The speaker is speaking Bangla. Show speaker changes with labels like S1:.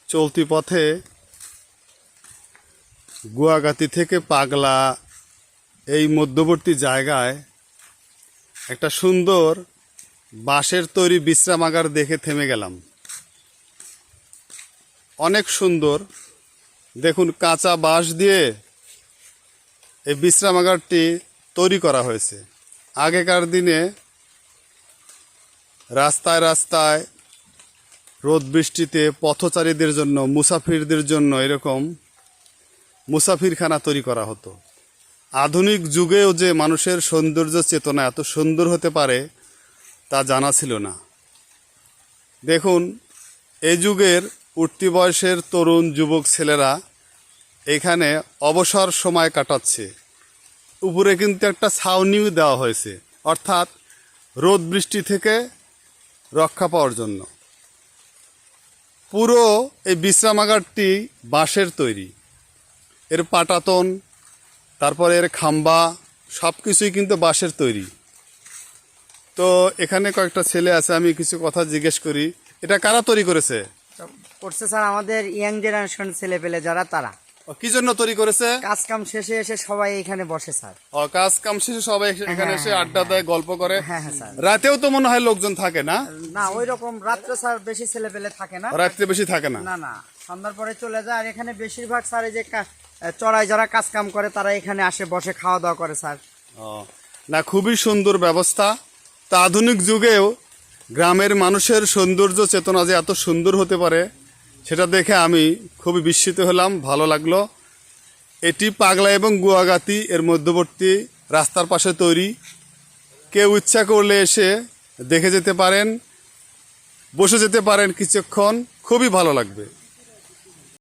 S1: চলতি পথে গুয়াগাতি থেকে পাগলা এই মধ্যবর্তী জায়গায় একটা সুন্দর বাঁশের তৈরি বিশ্রামাগার দেখে থেমে গেলাম। অনেক সুন্দর, দেখুন কাঁচা বাঁশ দিয়ে এই বিশ্রামাগারটি তৈরি করা হয়েছে। আগেকার দিনে রাস্তায় রাস্তায় রোদ বৃষ্টিতে পথচারীদের জন্য, মুসাফিরদের জন্য এরকম মুসাফিরখানা তৈরি করা হতো। আধুনিক যুগেও যে মানুষের সৌন্দর্য চেতনা এত সুন্দর হতে পারে তা জানা ছিল না। দেখুন, এই যুগের উঠতি বয়সের তরুণ যুবক ছেলেরা এখানে অবসর সময় কাটাচ্ছে। উপরে কিন্তু একটা ছাউনিও দেওয়া হয়েছে, অর্থাৎ রোদ বৃষ্টি থেকে রক্ষা পাওয়ার জন্য। পুরো এই বিশ্রামাগারটি বাঁশের তৈরি। এর পাটাতন, তারপরে এর খাম্বা, সব কিছুই কিন্তু বাঁশের তৈরি। তো এখানে কয়েকটা ছেলে আছে, আমি কিছু কথা জিজ্ঞেস করি। এটা কারা তৈরি করেছে?
S2: করছে স্যার আমাদের ইয়াং জেনারেশন ছেলে পেলে যারা, তারা।
S1: কি জন্য তৈরি করেছে?
S2: কাজ কাম শেষে এসে সবাই এখানে বসে স্যার।
S1: কাজ কাম শেষে সবাই এখানে এসে আড্ডা দেয়, গল্প করে।
S2: হ্যাঁ স্যার।
S1: রাতেও তো মনে হয় লোকজন থাকে না?
S2: না, ওই রকম রাত্রে স্যার বেশি ছেলে পেলে থাকে না।
S1: রাত্রে বেশি থাকে না?
S2: না না, সন্ধ্যার পরে চলে যায়। আর এখানে বেশিরভাগ স্যার এই যে চড়াই যারা কাজ কাম করে তারা এখানে আসে, বসে খাওয়া দাওয়া করে স্যার।
S1: না, খুবই সুন্দর ব্যবস্থা। তা আধুনিক যুগেও গ্রামের মানুষের সৌন্দর্য চেতনা যে এত সুন্দর হতে পারে সেটা দেখে আমি খুবই বিস্মিত হলাম, ভালো লাগলো। এটি পাগলা এবং গুয়াগাতি এর মধ্যবর্তী রাস্তার পাশে তৈরি। কেউ ইচ্ছা করলে এসে দেখে যেতে পারেন, বসে যেতে পারেন কিছুক্ষণ, খুবই ভালো লাগবে।